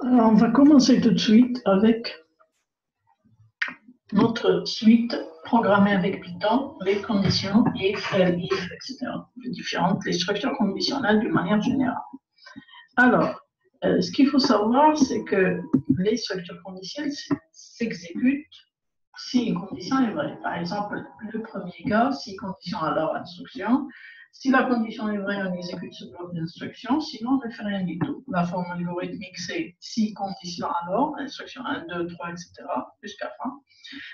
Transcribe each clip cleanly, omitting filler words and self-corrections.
Alors, on va commencer tout de suite avec notre suite programmée avec Python, les conditions if, else, if, etc. Les structures conditionnelles d'une manière générale. Alors, ce qu'il faut savoir, c'est que les structures conditionnelles s'exécutent si une condition est vraie. Par exemple, le premier cas, si condition alors instruction. Si la condition est vraie, on exécute ce bloc d'instruction, sinon on ne fait rien du tout. La forme algorithmique, c'est si condition alors, instruction 1, 2, 3, etc., jusqu'à fin.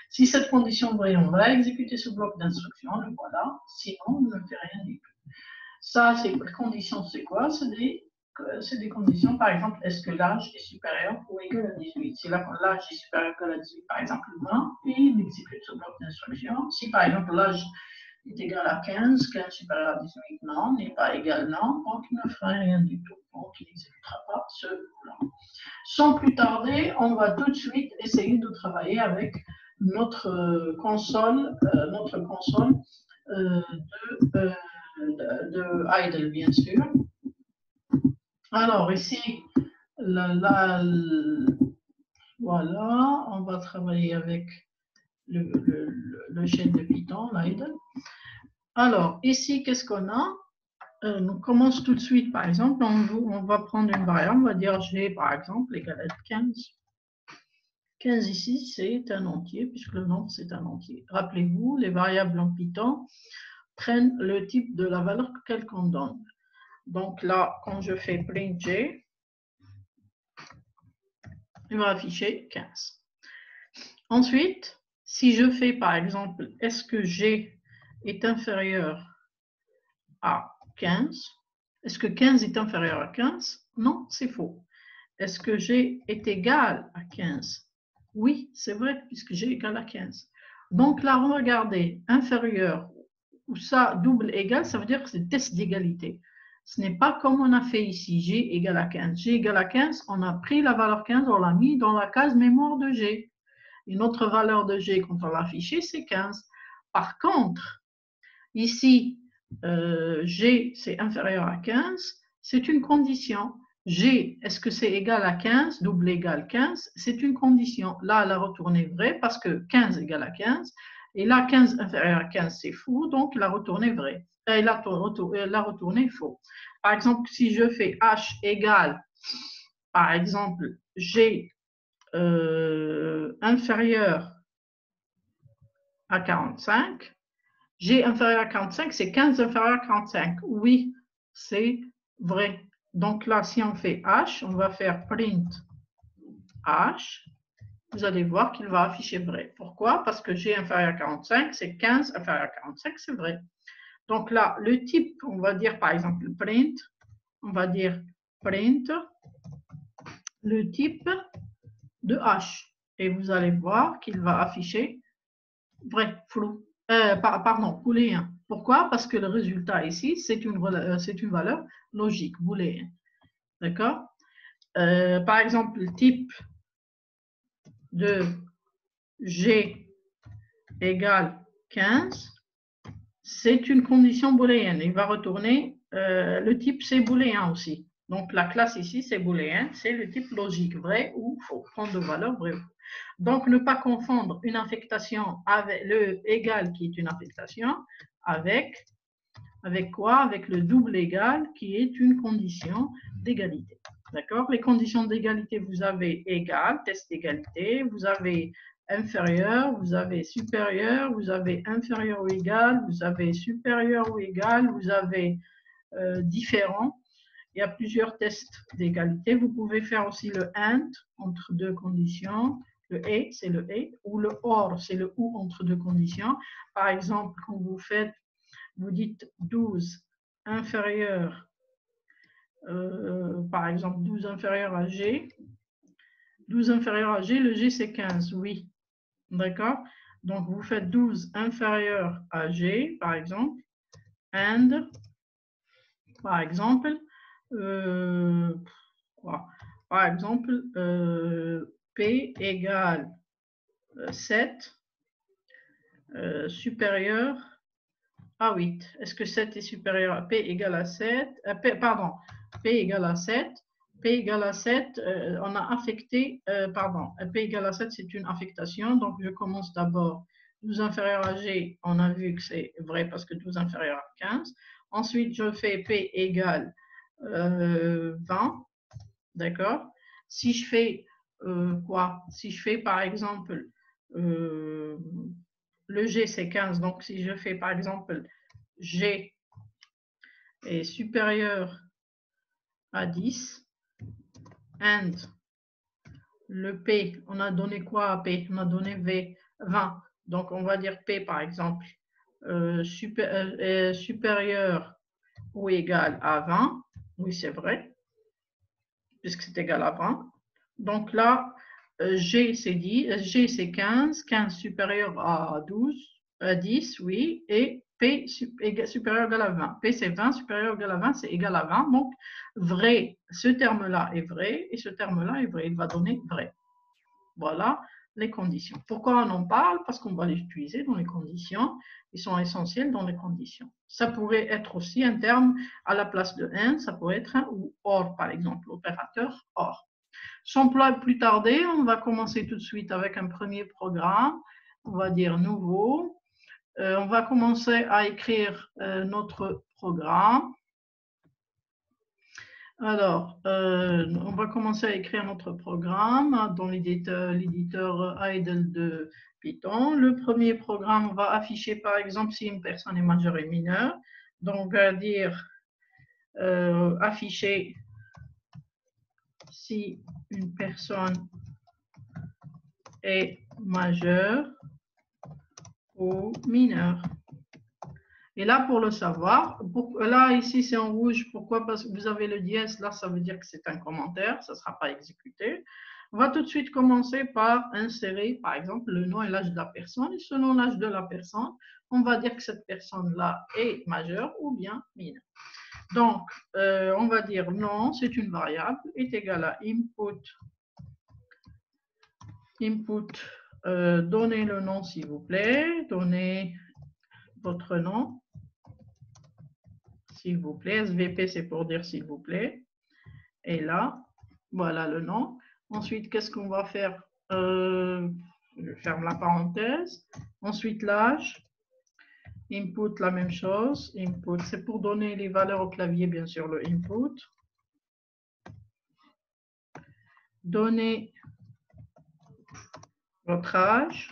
Si cette condition est vraie, on va exécuter ce bloc d'instruction, le voilà, sinon on ne fait rien du tout. Ça, c'est conditions, c'est quoi? C'est des conditions, par exemple, est-ce que l'âge est supérieur ou égal à 18? Si l'âge est supérieur ou égal à 18, par exemple, 20, et il exécute ce bloc d'instruction. Si, par exemple, l'âge est égal à 15, 15 supérieur à 18, non, n'est pas égal, non, donc il ne fera rien du tout. Donc, il n'exécutera pas ce bloc. Sans plus tarder, on va tout de suite essayer de travailler avec notre console de idle, bien sûr. Alors, ici, voilà, on va travailler avec le chaîne de Python, l'idle. Alors, ici, qu'est-ce qu'on a? On commence tout de suite, par exemple, on va prendre une variable, on va dire g, par exemple, égale à 15. 15 ici, c'est un entier, puisque le nombre, c'est un entier. Rappelez-vous, les variables en Python prennent le type de la valeur qu'elles qu'on donne. Donc là, quand je fais print g, il va afficher 15. Ensuite, si je fais par exemple, est-ce que g est inférieur à 15? Est-ce que 15 est inférieur à 15? Non, c'est faux. Est-ce que g est égal à 15? Oui, c'est vrai, puisque g est égal à 15. Donc là, regardez, inférieur ou ça, double égal, ça veut dire que c'est test d'égalité. Ce n'est pas comme on a fait ici, g égale à 15. G égale à 15, on a pris la valeur 15, on l'a mis dans la case mémoire de g. Et notre valeur de g, quand on l'a affichée, c'est 15. Par contre, ici, g, c'est inférieur à 15, c'est une condition. G, est-ce que c'est égal à 15, double égal 15? C'est une condition. Là, elle a retourné vrai parce que 15 égale à 15. Et là, 15 inférieur à 15, c'est faux, donc il a retourné vrai. Il a retourné faux. Par exemple, si je fais H égale, par exemple, G inférieur à 45, G inférieur à 45, c'est 15 inférieur à 45. Oui, c'est vrai. Donc là, si on fait H, on va faire print H. Vous allez voir qu'il va afficher vrai. Pourquoi? Parce que G inférieur à 45, c'est 15 inférieur à 45, c'est vrai. Donc là, le type, on va dire par exemple print, on va dire print le type de H. Et vous allez voir qu'il va afficher vrai, flou. Pardon, booléen. Pourquoi? Parce que le résultat ici, c'est une valeur logique, booléen. D'accord? Par exemple, le type de G égale 15, c'est une condition booléenne. Il va retourner, le type c'est booléen aussi. Donc la classe ici c'est booléen, c'est le type logique, vrai ou faux, prendre de valeur vrai ou faux. Donc ne pas confondre une affectation avec le égal qui est une affectation avec quoi? Avec le double égal qui est une condition d'égalité. D'accord? Les conditions d'égalité, vous avez égal, test d'égalité, vous avez inférieur, vous avez supérieur, vous avez inférieur ou égal, vous avez supérieur ou égal, vous avez différent. Il y a plusieurs tests d'égalité. Vous pouvez faire aussi le AND entre deux conditions. Le et, c'est le et, ou le OR, c'est le ou entre deux conditions. Par exemple, quand vous dites 12 inférieur, par exemple 12 inférieur à G, 12 inférieur à G, le G c'est 15, oui, d'accord? Donc vous faites 12 inférieur à G, par exemple, and, par exemple, par exemple, P égale 7 supérieur à 8. Est-ce que 7 est supérieur à P égale à 7? Pardon, P égale à 7, P égale à 7, on a affecté, pardon, P égale à 7, c'est une affectation. Donc, je commence d'abord 12 inférieur à G. On a vu que c'est vrai parce que 12 inférieur à 15. Ensuite, je fais P égale 20. D'accord? Si je fais quoi? Si je fais par exemple, le G c'est 15. Donc, si je fais par exemple G est supérieur à 10, and le P, on a donné quoi à P? On a donné V, 20. Donc, on va dire P, par exemple, supérieur ou égal à 20. Oui, c'est vrai, puisque c'est égal à 20. Donc là, G, c'est 10, G, c'est 15. 15 supérieur à 12, 10, oui. Et P supérieur ou égal à 20. P, c'est 20, supérieur ou égal à 20, c'est égal à 20. Donc, vrai, ce terme-là est vrai et ce terme-là est vrai. Il va donner vrai. Voilà les conditions. Pourquoi on en parle? Parce qu'on va les utiliser dans les conditions. Ils sont essentiels dans les conditions. Ça pourrait être aussi un terme à la place de and, ça pourrait être un ou or, par exemple, opérateur or. Sans plus tarder, on va commencer tout de suite avec un premier programme. On va dire nouveau. On va commencer à écrire notre programme. Alors, on va commencer à écrire notre programme dans l'éditeur Idle de Python. Le premier programme va afficher, par exemple, si une personne est majeure et mineure. Donc, on va dire afficher si une personne est majeure ou mineure. Et là, pour le savoir, là, ici, c'est en rouge. Pourquoi? Parce que vous avez le dièse. Là, ça veut dire que c'est un commentaire. Ça ne sera pas exécuté. On va tout de suite commencer par insérer, par exemple, le nom et l'âge de la personne. Et selon l'âge de la personne, on va dire que cette personne-là est majeure ou bien mineure. Donc, on va dire nom, c'est une variable, est égal à input. Donnez le nom, s'il vous plaît. Donnez votre nom. S'il vous plaît. SVP, c'est pour dire s'il vous plaît. Et là, voilà le nom. Ensuite, qu'est-ce qu'on va faire? Je ferme la parenthèse. Ensuite, l'âge. Input, la même chose. Input, c'est pour donner les valeurs au clavier, bien sûr, le input. Donnez votre âge.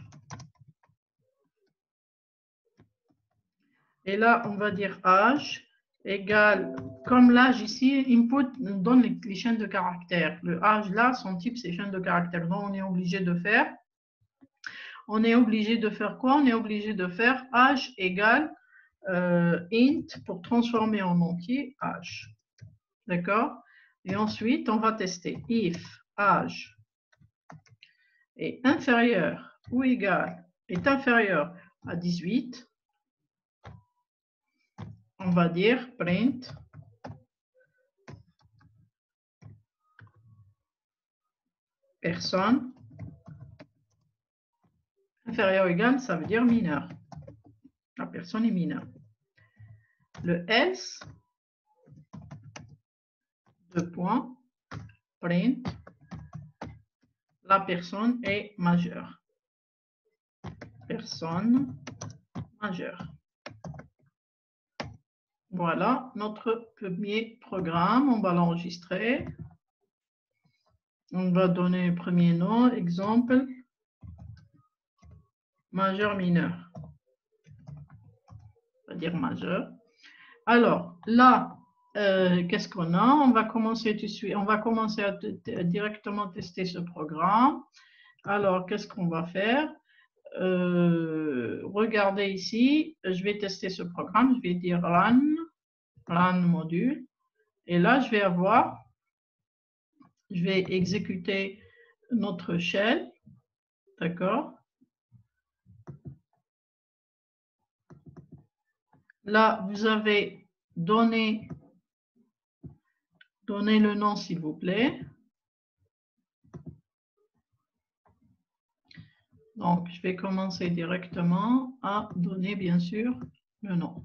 Et là, on va dire âge égale, comme l'âge ici, input donne les chaînes de caractères. Le âge là, son type, c'est chaîne de caractères. Donc, on est obligé de faire. On est obligé de faire quoi? On est obligé de faire âge égale int pour transformer en entier âge. D'accord? Et ensuite, on va tester if âge est inférieur ou égal, est inférieur à 18. On va dire print personne inférieur ou égal, ça veut dire mineur. La personne est mineure. Le else, deux points, print, la personne est majeure. Personne majeure. Voilà notre premier programme. On va l'enregistrer. On va donner le premier nom, exemple, majeur mineur. On va dire majeur. Alors, là, qu'est-ce qu'on a? On va commencer tout de suite. On va commencer à directement tester ce programme. Alors, qu'est-ce qu'on va faire? Regardez ici. Je vais tester ce programme. Je vais dire run module. Et là, je vais exécuter notre shell. D'accord? Là, vous avez donné le nom, s'il vous plaît. Donc, je vais commencer directement à donner, bien sûr, le nom.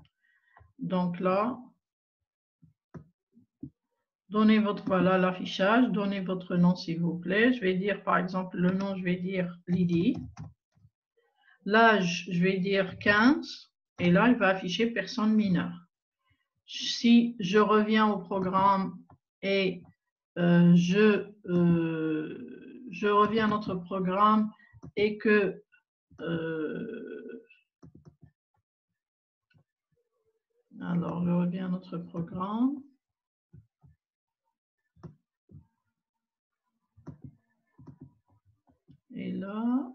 Donc là, Donnez votre, voilà l'affichage, donnez votre nom s'il vous plaît. Je vais dire par exemple le nom, je vais dire Lydie. L'âge, je vais dire 15. Et là, il va afficher personne mineure. Si je reviens au programme et je reviens à notre programme et que alors, je reviens à notre programme. Et là,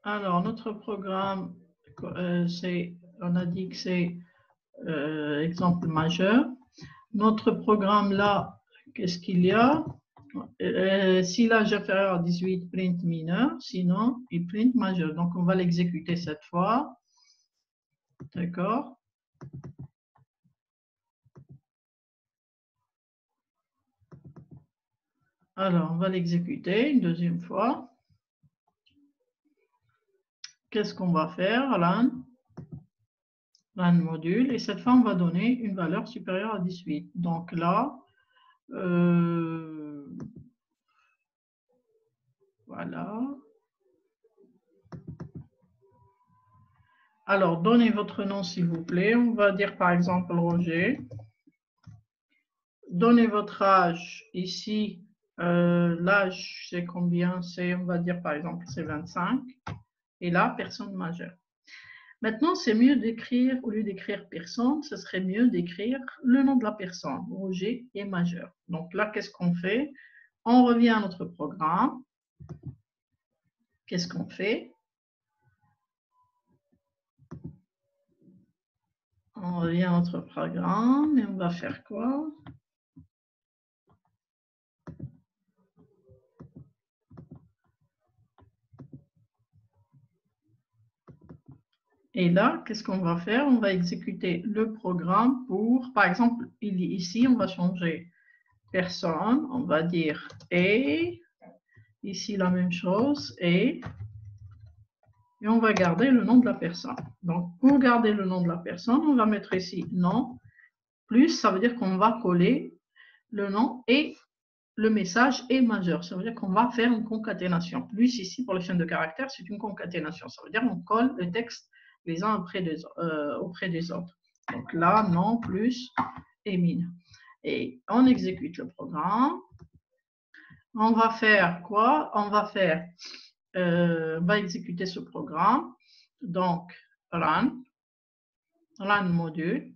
alors notre programme, on a dit que c'est exemple majeur. Notre programme là, qu'est-ce qu'il y a? Si l'âge est inférieur à 18, print mineur, sinon il print majeur. Donc on va l'exécuter cette fois. D'accord? Alors on va l'exécuter une deuxième fois. Qu'est-ce qu'on va faire? Lan module, et cette fois on va donner une valeur supérieure à 18. Donc là, voilà. Alors, donnez votre nom s'il vous plaît. On va dire par exemple Roger. Donnez votre âge. Ici, l'âge c'est combien? C'est, on va dire par exemple, c'est 25. Et là, personne majeure. Maintenant, c'est mieux d'écrire, au lieu d'écrire personne, ce serait mieux d'écrire le nom de la personne. Roger est majeur. Donc là, qu'est-ce qu'on fait? On revient à notre programme. Qu'est-ce qu'on fait? On revient à notre programme et on va faire quoi? Et là, qu'est-ce qu'on va faire? On va exécuter le programme pour, par exemple, ici, on va changer personne, on va dire et, ici la même chose, et on va garder le nom de la personne. Donc, pour garder le nom de la personne, on va mettre ici nom, plus, ça veut dire qu'on va coller le nom et le message est majeur. Ça veut dire qu'on va faire une concaténation. Plus ici, pour les chaînes de caractères, c'est une concaténation. Ça veut dire qu'on colle le texte les uns auprès des autres. Donc là, non, plus et mine. Et on exécute le programme. On va faire quoi? On va exécuter ce programme. Donc, run module.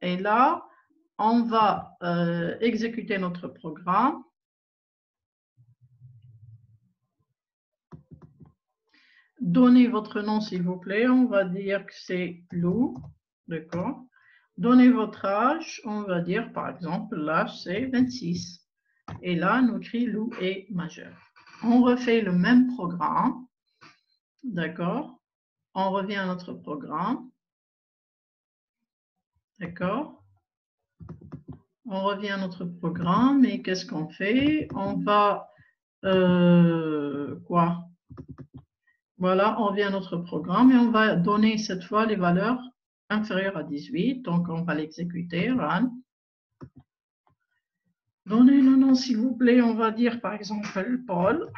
Et là, on va exécuter notre programme. Donnez votre nom, s'il vous plaît. On va dire que c'est Lou. D'accord. Donnez votre âge. On va dire, par exemple, l'âge, c'est 26. Et là, on écrit Lou est majeur. On refait le même programme. D'accord. On revient à notre programme. D'accord. On revient à notre programme. Et qu'est-ce qu'on fait? On va... quoi? Voilà, on revient à notre programme et on va donner cette fois les valeurs inférieures à 18. Donc, on va l'exécuter, run. Donnez le nom, s'il vous plaît. On va dire, par exemple, Paul.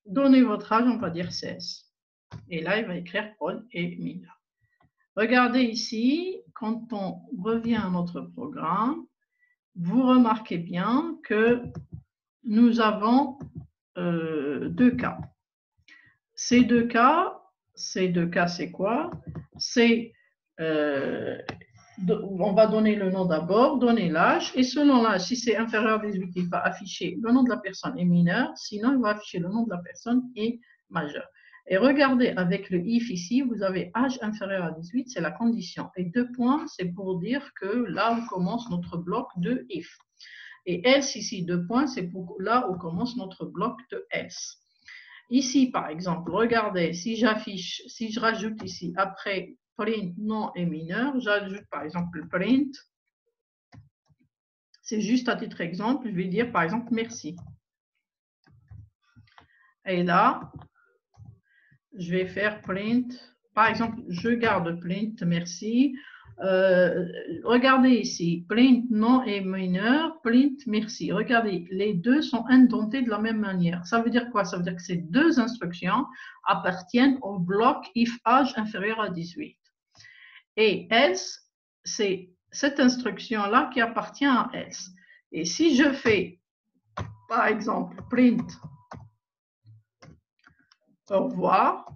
Donnez votre âge, on va dire 16. Et là, il va écrire Paul et Mina. Regardez ici, quand on revient à notre programme, vous remarquez bien que nous avons deux cas. Ces deux cas, c'est quoi? C'est, on va donner le nom d'abord, donner l'âge, et selon l'âge, si c'est inférieur à 18, il va afficher le nom de la personne est mineur, sinon il va afficher le nom de la personne est majeur. Et regardez, avec le if ici, vous avez âge inférieur à 18, c'est la condition. Et 2 points, c'est pour dire que là où commence notre bloc de if. Et else ici, 2 points, c'est pour là où commence notre bloc de else. Ici, par exemple, regardez, si je rajoute ici, après print nom et mineur, j'ajoute par exemple print. C'est juste à titre exemple, je vais dire par exemple merci. Et là, je vais faire print. Par exemple, je garde print, merci. Regardez ici, print non et mineur, print merci. Regardez, les deux sont indentés de la même manière. Ça veut dire quoi? Ça veut dire que ces deux instructions appartiennent au bloc if âge inférieur à 18. Et else, c'est cette instruction-là qui appartient à else. Et si je fais, par exemple, print au revoir,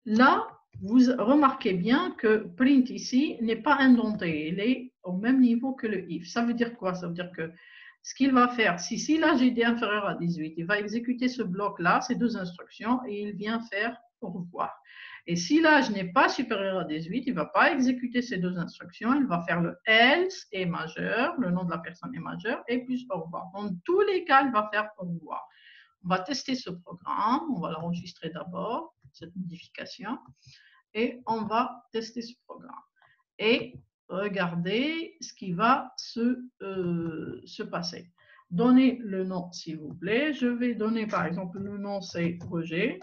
là, vous remarquez bien que print ici n'est pas indenté, il est au même niveau que le if. Ça veut dire quoi? Ça veut dire que ce qu'il va faire, si l'âge est inférieur à 18, il va exécuter ce bloc-là, ces deux instructions, et il vient faire au revoir. Et si l'âge n'est pas supérieur à 18, il ne va pas exécuter ces deux instructions, il va faire le else est majeur, le nom de la personne est majeur, et plus au revoir. Dans tous les cas, il va faire au revoir. On va tester ce programme, on va l'enregistrer d'abord, cette modification, et on va tester ce programme. Et regardez ce qui va se passer. Donnez le nom, s'il vous plaît. Je vais donner, par exemple, le nom, c'est Roger.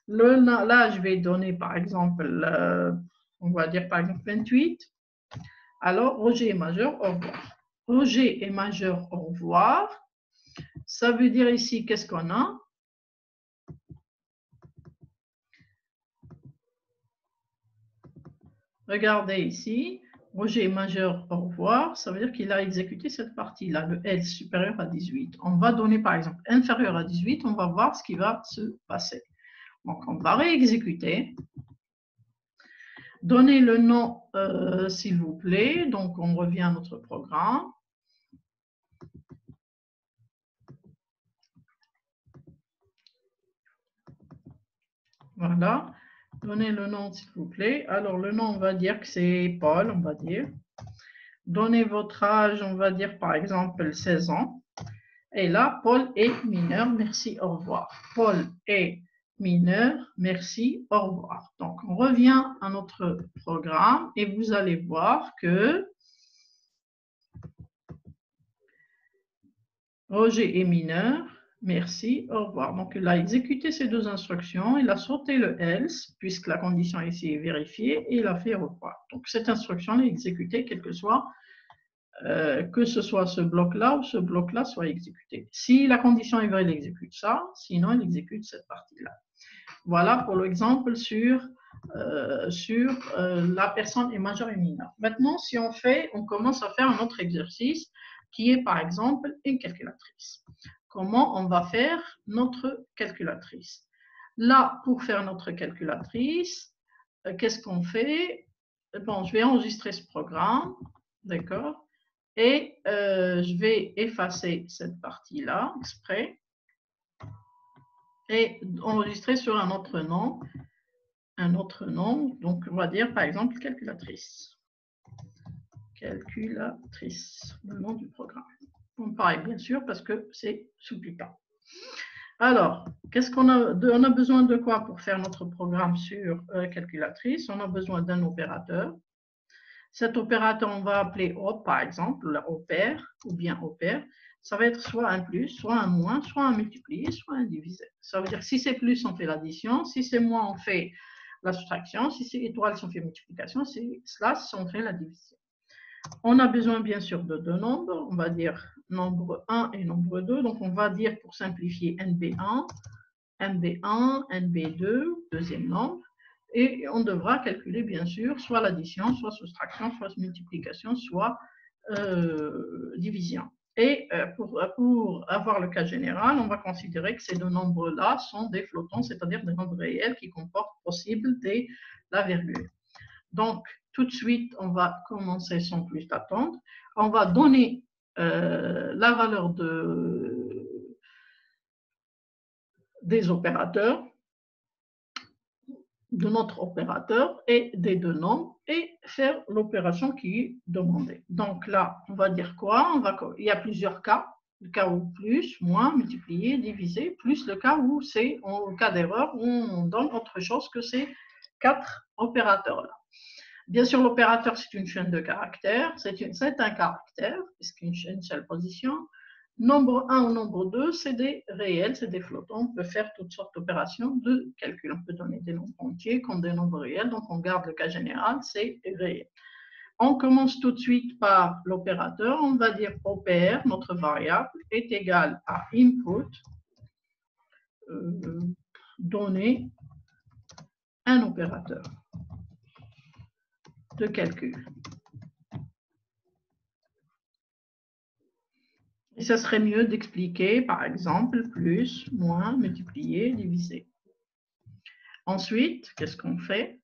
Là, je vais donner, par exemple, on va dire, par exemple, 28. Alors, Roger est majeur, au revoir. Roger est majeur, au revoir. Ça veut dire ici, qu'est-ce qu'on a? Regardez ici, Roger est majeur, au revoir. Ça veut dire qu'il a exécuté cette partie-là, le else supérieur à 18. On va donner, par exemple, inférieur à 18. On va voir ce qui va se passer. Donc, on va réexécuter. Donnez le nom, s'il vous plaît. Donc, on revient à notre programme. Voilà. Donnez le nom, s'il vous plaît. Alors, le nom, on va dire que c'est Paul, on va dire. Donnez votre âge, on va dire, par exemple, 16 ans. Et là, Paul est mineur, merci, au revoir. Paul est mineur, merci, au revoir. Donc, on revient à notre programme et vous allez voir que Roger est mineur, merci, au revoir. Donc, il a exécuté ces deux instructions, il a sauté le else, puisque la condition ici est vérifiée, et il a fait au revoir. Donc, cette instruction est exécutée, quel que soit que ce soit ce bloc-là ou ce bloc-là soit exécuté. Si la condition est vraie, il exécute ça, sinon il exécute cette partie-là. Voilà pour l'exemple sur la personne est majeure et mineure. Maintenant, si on commence à faire un autre exercice qui est par exemple une calculatrice. Comment on va faire notre calculatrice? Là, pour faire notre calculatrice, qu'est-ce qu'on fait? Bon, je vais enregistrer ce programme, d'accord? Et je vais effacer cette partie-là, exprès, et enregistrer sur un autre nom. Donc on va dire par exemple calculatrice. Calculatrice, le nom du programme. On pareil, bien sûr, parce que c'est sous Python. Alors, qu'est-ce qu'on a? On a besoin de quoi pour faire notre programme sur calculatrice? On a besoin d'un opérateur. Cet opérateur, on va appeler op, par exemple, opère ou bien opère. Ça va être soit un plus, soit un moins, soit un multiplié, soit un divisé. Ça veut dire que si c'est plus, on fait l'addition. Si c'est moins, on fait la soustraction. Si c'est étoile, on fait multiplication. Si c'est slash, on fait la division. On a besoin bien sûr de deux nombres. On va dire nombre 1 et nombre 2. Donc, on va dire pour simplifier NB1, NB1, NB2, deuxième nombre. Et on devra calculer, bien sûr, soit l'addition, soit soustraction, soit multiplication, soit division. Et pour avoir le cas général, on va considérer que ces deux nombres-là sont des flottants, c'est-à-dire des nombres réels qui comportent possible la virgule. Donc, tout de suite, on va commencer sans plus attendre. On va donner la valeur des opérateurs, de notre opérateur et des deux nombres et faire l'opération qui est demandée. Donc là, on va dire quoi? Il y a plusieurs cas. Le cas où plus, moins, multiplier, diviser, plus le cas où c'est en cas d'erreur où on donne autre chose que ces quatre opérateurs-là. Bien sûr, l'opérateur, c'est une chaîne de caractères. C'est un caractère, puisqu'une seule position. Nombre 1 ou nombre 2, c'est des réels, c'est des flottants. On peut faire toutes sortes d'opérations de calcul. On peut donner des nombres entiers comme des nombres réels. Donc, on garde le cas général, c'est réel. On commence tout de suite par l'opérateur. On va dire opère, notre variable, est égal à input, donner un opérateur de calcul. Et ça serait mieux d'expliquer, par exemple, plus, moins, multiplier, diviser. Ensuite, qu'est-ce qu'on fait?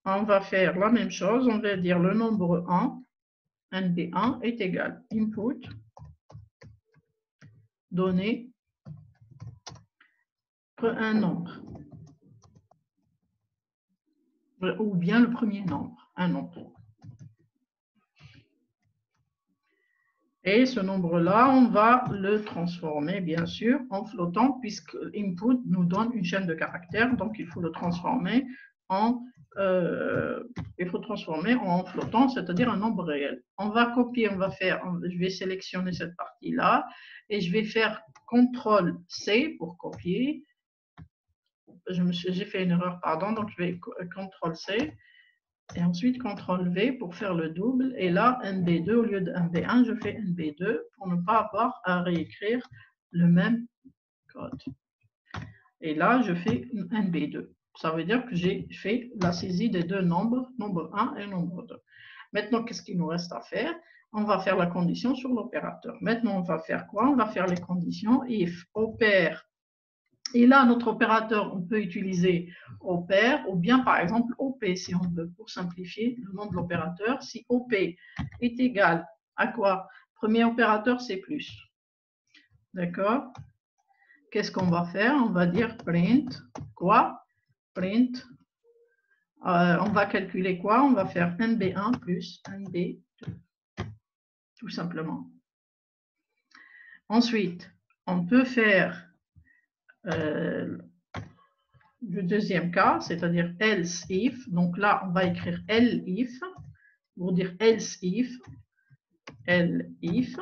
On va faire la même chose. On va dire le nombre 1, NB1 est égal input, donner un nombre. Ou bien le premier nombre, un nombre. Et ce nombre-là, on va le transformer, bien sûr, en flottant, puisque input nous donne une chaîne de caractères, donc il faut le transformer en flottant, c'est-à-dire un nombre réel. On va copier, je vais sélectionner cette partie-là, et je vais faire CTRL-C pour copier. J'ai fait une erreur, pardon, donc je vais CTRL-C. Et ensuite, CTRL-V pour faire le double. Et là, NB2, au lieu de NB1, je fais NB2 pour ne pas avoir à réécrire le même code. Et là, je fais NB2. Ça veut dire que j'ai fait la saisie des deux nombres, nombre 1 et nombre 2. Maintenant, qu'est-ce qu'il nous reste à faire? On va faire la condition sur l'opérateur. Maintenant, on va faire quoi? On va faire les conditions. If opère. Et là, notre opérateur, on peut utiliser opère ou bien par exemple OP si on veut, pour simplifier le nom de l'opérateur. Si OP est égal à quoi? Premier opérateur, c'est plus. D'accord? Qu'est-ce qu'on va faire? On va dire print quoi? Print. On va calculer quoi? On va faire NB1 plus NB2. Tout simplement. Ensuite, on peut faire le deuxième cas, c'est-à-dire else if. Donc là, on va écrire elif pour dire else if. Elif.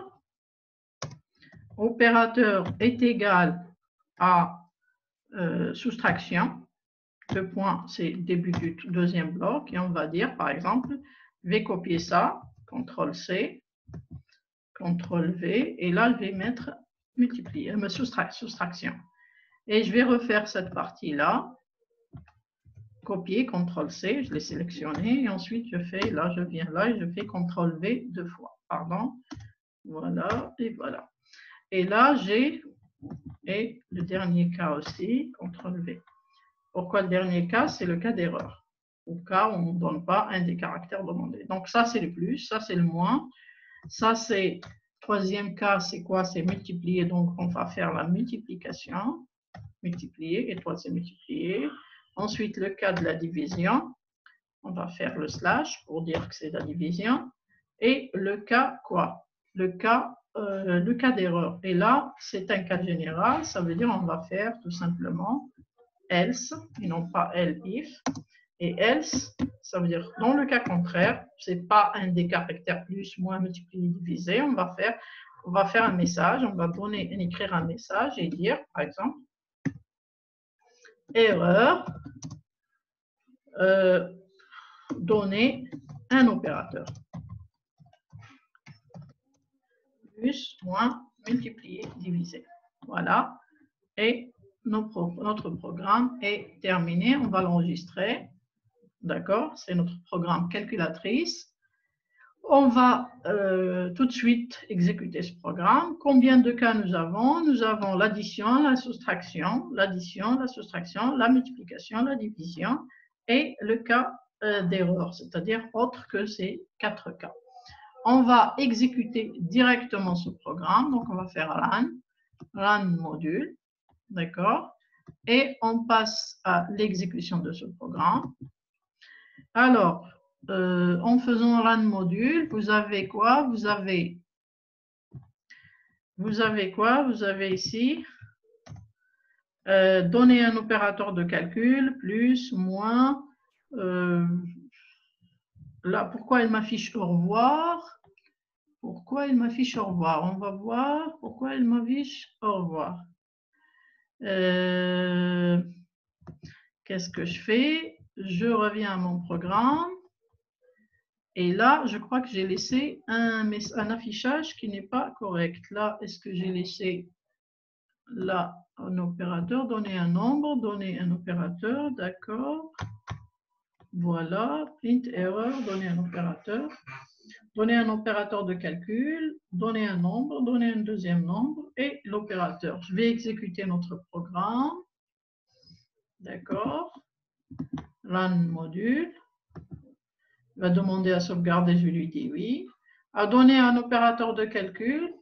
Opérateur est égal à soustraction. Le point, c'est début du deuxième bloc. Et on va dire, par exemple, je vais copier ça, CTRL-C, CTRL-V. Et là, je vais mettre multiplier, soustraction. Et je vais refaire cette partie-là. Copier, CTRL-C, je l'ai sélectionné. Et ensuite, je fais, là, je viens là et je fais CTRL-V deux fois. Pardon. Voilà, et voilà. Et là, j'ai, et le dernier cas aussi, CTRL-V. Pourquoi le dernier cas? C'est le cas d'erreur. Au cas où on ne donne pas un des caractères demandés. Donc, ça, c'est le plus, ça, c'est le moins. Ça, c'est, troisième cas, c'est quoi? C'est multiplier. Donc, on va faire la multiplication. Multiplier, et toi, c'est multiplier. Ensuite, le cas de la division. On va faire le slash pour dire que c'est la division. Et le cas quoi? Le cas d'erreur. Et là, c'est un cas général. Ça veut dire on va faire tout simplement else, et non pas elif. Et else, ça veut dire dans le cas contraire, c'est pas un des caractères plus, moins, multiplier, diviser. On va faire un message. On va écrire un message et dire, par exemple, erreur, donner un opérateur. Plus, moins, multiplier, diviser. Voilà. Et notre programme est terminé. On va l'enregistrer. D'accord? C'est notre programme calculatrice. On va tout de suite exécuter ce programme. Combien de cas nous avons? Nous avons l'addition, la soustraction, la multiplication, la division et le cas d'erreur, c'est-à-dire autre que ces 4 cas. On va exécuter directement ce programme. Donc, on va faire run module, d'accord? Et on passe à l'exécution de ce programme. Alors, en faisant run module, vous avez quoi? Vous avez quoi? Vous avez ici donner un opérateur de calcul, plus, moins. Là, pourquoi elle m'affiche au revoir? Pourquoi il m'affiche au revoir? On va voir pourquoi il m'affiche au revoir. Qu'est-ce que je fais? Je reviens à mon programme. Et là, je crois que j'ai laissé un affichage qui n'est pas correct. Là, est-ce que j'ai laissé là un opérateur, donner un nombre, donner un opérateur, d'accord. Voilà, print error, donner un opérateur de calcul, donner un nombre, donner un deuxième nombre et l'opérateur. Je vais exécuter notre programme. D'accord. Run module. Il va demander à sauvegarder, je lui dis oui. À donner un opérateur de calcul,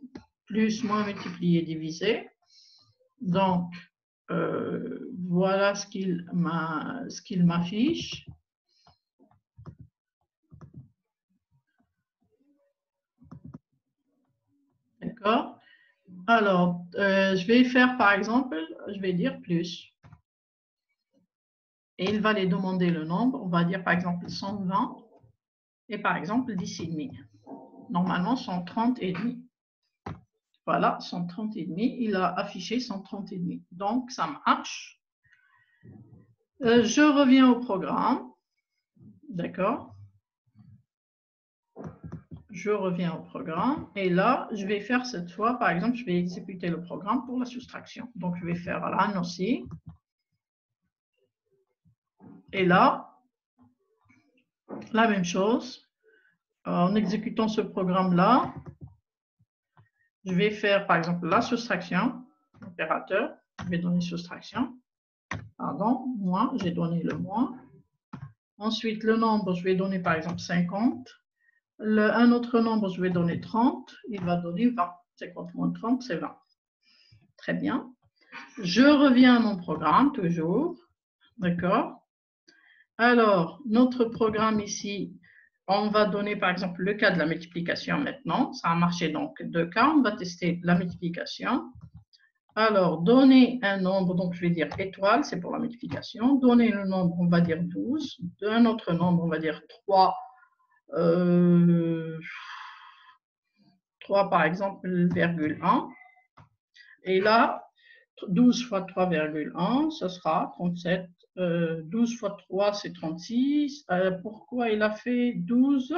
plus, moins, multiplier, diviser. Donc, voilà ce qu'il m'affiche. D'accord. Alors, je vais faire par exemple, je vais dire plus. Et il va les demander le nombre. On va dire par exemple 120 et par exemple 10,5. Normalement, 130 et demi. Voilà, 130 et demi. Il a affiché 130 et demi. Donc, ça marche. Je reviens au programme. D'accord. Je reviens au programme. Et là, je vais faire cette fois, par exemple, je vais exécuter le programme pour la soustraction. Donc, je vais faire run aussi. Et là, la même chose. En exécutant ce programme-là, je vais faire, par exemple, la soustraction. Opérateur, je vais donner soustraction. Pardon, moins, j'ai donné le moins. Ensuite, le nombre, je vais donner, par exemple, 50. Un autre nombre, je vais donner 30. Il va donner 20. 50 moins 30, c'est 20. Très bien. Je reviens à mon programme, toujours. D'accord. Alors, notre programme ici, on va donner par exemple le cas de la multiplication maintenant. Ça a marché donc 2 cas. On va tester la multiplication. Alors, donner un nombre, donc je vais dire étoile, c'est pour la multiplication. Donner le nombre, on va dire 12. Un autre nombre, on va dire 3. 3 par exemple, 1. Et là, 12 fois 3,1, ce sera 37. 12 fois 3, c'est 36. Pourquoi il a fait 12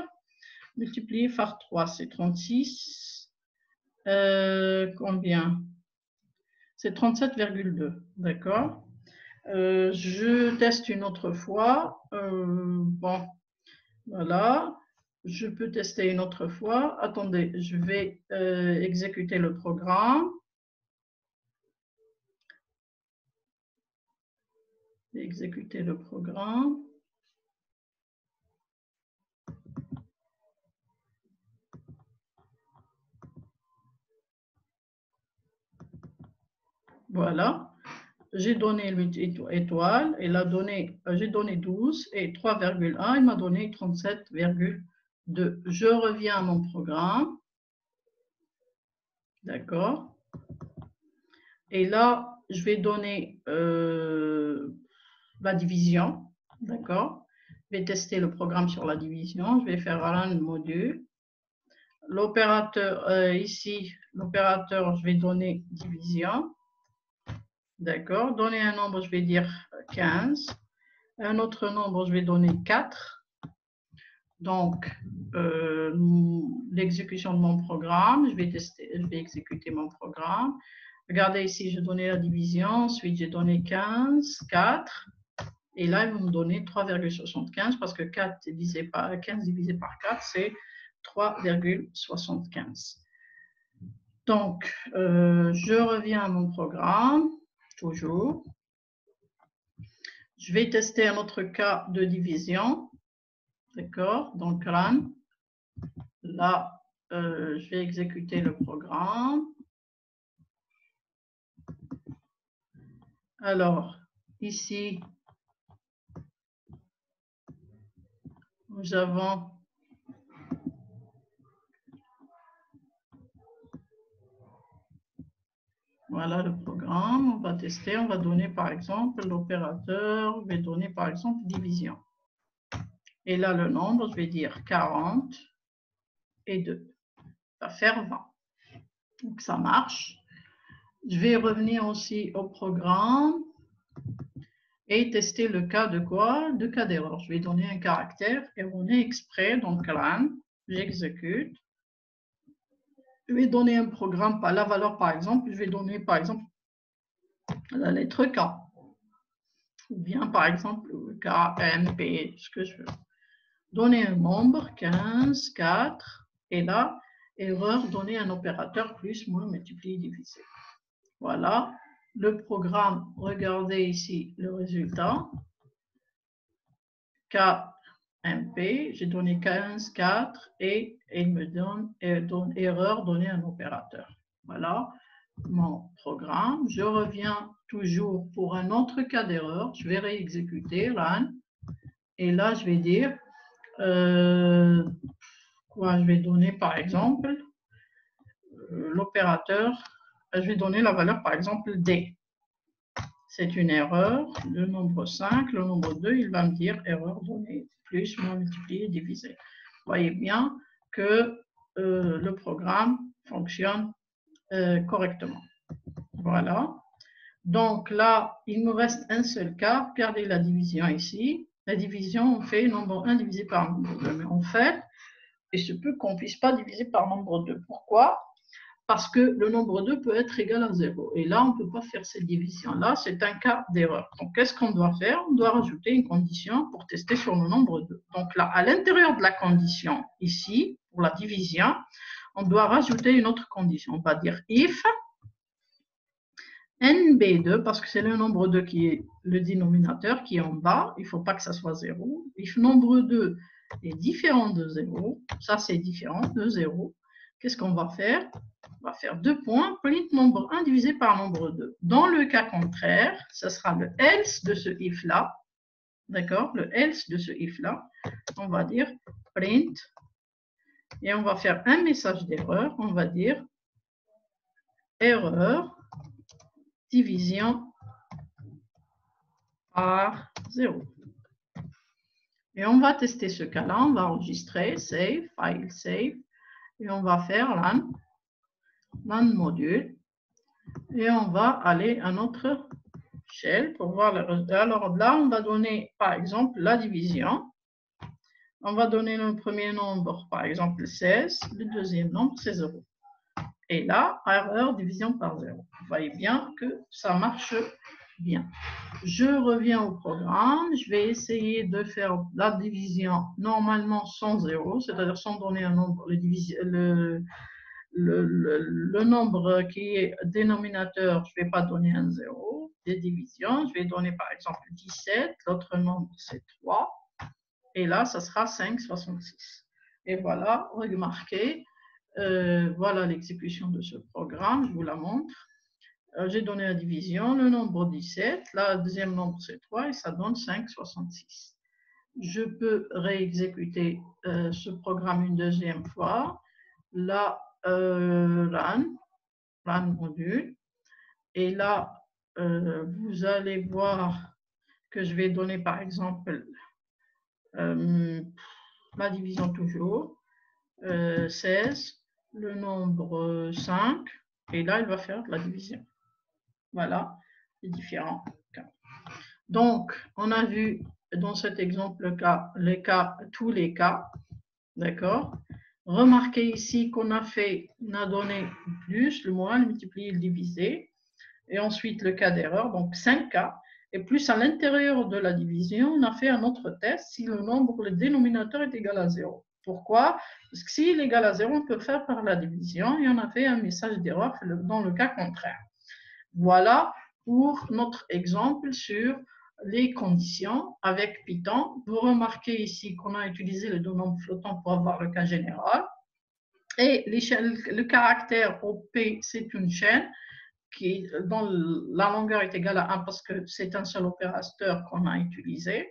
multiplié par 3, c'est 36. Combien? C'est 37,2. D'accord. Je teste une autre fois. Bon, voilà. Je peux tester une autre fois. Attendez, je vais exécuter le programme. Exécuter le programme. Voilà. J'ai donné 8 étoiles, j'ai donné 12 et 3,1, il m'a donné 37,2. Je reviens à mon programme. D'accord. Et là, je vais donner la division. D'accord. Je vais tester le programme sur la division. Je vais faire run module. L'opérateur, ici, l'opérateur, je vais donner division. D'accord. Donner un nombre, je vais dire 15. Un autre nombre, je vais donner 4. Donc, l'exécution de mon programme, je vais exécuter mon programme. Regardez ici, j'ai donné la division. Ensuite, j'ai donné 15, 4. Et là, ils vont me donner 3,75 parce que 15 divisé par 4, c'est 3,75. Donc, je reviens à mon programme, toujours. Je vais tester un autre cas de division. D'accord, donc run. Là, je vais exécuter le programme. Alors, ici, nous avons voilà le programme. On va tester, on va donner par exemple l'opérateur, je vais donner par exemple division. Et là, le nombre, je vais dire 40 et 2. va faire 20. Donc, ça marche. Je vais revenir aussi au programme et tester le cas de quoi? De cas d'erreur. Je vais donner un caractère erroné exprès, donc run, j'exécute. Je vais donner un programme, la valeur par exemple, je vais donner par exemple la lettre K. Ou bien par exemple K, M, P, ce que je veux. Donner un nombre, 15, 4, et là, erreur, donner un opérateur plus, moins, multiplier, diviser. Voilà, le programme, regardez ici le résultat. K, M, P, j'ai donné 15, 4, et il me donne erreur, donner un opérateur. Voilà mon programme. Je reviens toujours pour un autre cas d'erreur. Je vais réexécuter, run, et là, je vais dire quoi, je vais donner par exemple l'opérateur, je vais donner la valeur par exemple D. C'est une erreur, le nombre 5, le nombre 2, il va me dire erreur donnée, plus, moins, multiplier, diviser. Vous voyez bien que le programme fonctionne correctement. Voilà. Donc là, il me reste un seul cas. Regardez la division ici. La division, on fait nombre 1 divisé par nombre 2. Mais en fait, il se peut qu'on ne puisse pas diviser par nombre 2. Pourquoi? Parce que le nombre 2 peut être égal à 0. Et là, on ne peut pas faire cette division-là. C'est un cas d'erreur. Donc, qu'est-ce qu'on doit faire? On doit rajouter une condition pour tester sur le nombre 2. Donc là, à l'intérieur de la condition, ici, pour la division, on doit rajouter une autre condition. On va dire if NB2, parce que c'est le nombre 2 qui est le dénominateur, qui est en bas. Il ne faut pas que ça soit 0. If nombre 2 est différent de 0, ça c'est différent de 0. Qu'est-ce qu'on va faire? On va faire 2 points, print nombre 1 divisé par nombre 2. Dans le cas contraire, ce sera le else de ce if-là. D'accord? Le else de ce if-là. On va dire print. Et on va faire un message d'erreur. On va dire erreur division par 0. Et on va tester ce cas-là. On va enregistrer, save, file, save. Et on va faire lan module. Et on va aller à notre shell pour voir le résultat. Alors là, on va donner, par exemple, la division. On va donner le premier nombre, par exemple, 16. Le deuxième nombre, c'est 0. Et là, erreur, division par 0. Vous voyez bien que ça marche bien. Je reviens au programme. Je vais essayer de faire la division normalement sans 0, c'est-à-dire sans donner un nombre, le nombre qui est dénominateur, je ne vais pas donner un 0. Des divisions, je vais donner par exemple 17, l'autre nombre c'est 3, et là ça sera 5,66. Et voilà, remarquez, voilà l'exécution de ce programme, je vous la montre. J'ai donné la division, le nombre 17, là, le deuxième nombre c'est 3 et ça donne 5,66. Je peux réexécuter ce programme une deuxième fois. Là, run module. Et là, vous allez voir que je vais donner par exemple la division toujours, 16, le nombre 5, et là, il va faire la division. Voilà les différents cas. Donc, on a vu dans cet exemple-là tous les cas, d'accord? Remarquez ici qu'on a donné plus, le moins, le multiplié, le divisé, et ensuite le cas d'erreur, donc 5 cas, et plus à l'intérieur de la division, on a fait un autre test si le nombre, le dénominateur est égal à 0. Pourquoi? Parce que s'il est égal à 0, on peut faire par la division, et on a fait un message d'erreur dans le cas contraire. Voilà pour notre exemple sur les conditions avec Python. Vous remarquez ici qu'on a utilisé le nombre flottant pour avoir le cas général. Et le caractère OP, c'est une chaîne dont la longueur est égale à 1 parce que c'est un seul opérateur qu'on a utilisé.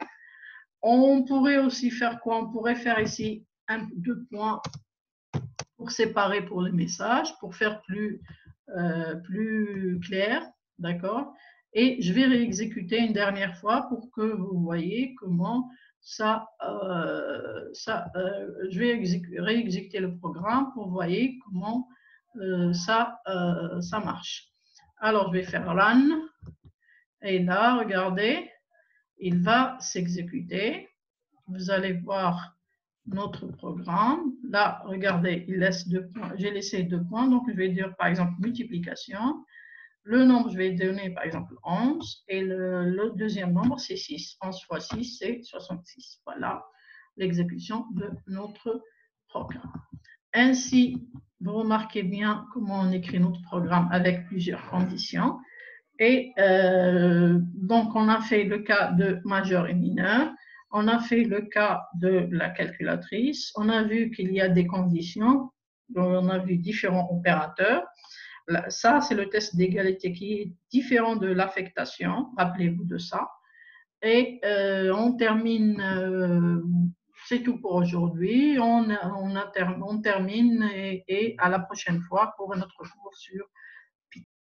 On pourrait aussi faire quoi? On pourrait faire ici deux points pour séparer pour les messages, pour faire plus clair, d'accord? Et je vais réexécuter une dernière fois pour que vous voyez comment je vais réexécuter le programme pour voir comment ça marche. Alors, je vais faire run. Et là, regardez, il va s'exécuter. Vous allez voir notre programme. Là, regardez, il laisse 2 points. J'ai laissé 2 points, donc je vais dire par exemple multiplication. Le nombre, je vais donner par exemple 11 et le deuxième nombre, c'est 6. 11 fois 6, c'est 66. Voilà l'exécution de notre programme. Ainsi, vous remarquez bien comment on écrit notre programme avec plusieurs conditions. Et donc, on a fait le cas de majeur et mineur. On a fait le cas de la calculatrice. On a vu qu'il y a des conditions. Donc, on a vu différents opérateurs. Ça, c'est le test d'égalité qui est différent de l'affectation. Rappelez-vous de ça. Et on termine, c'est tout pour aujourd'hui. On termine et à la prochaine fois pour notre cours sur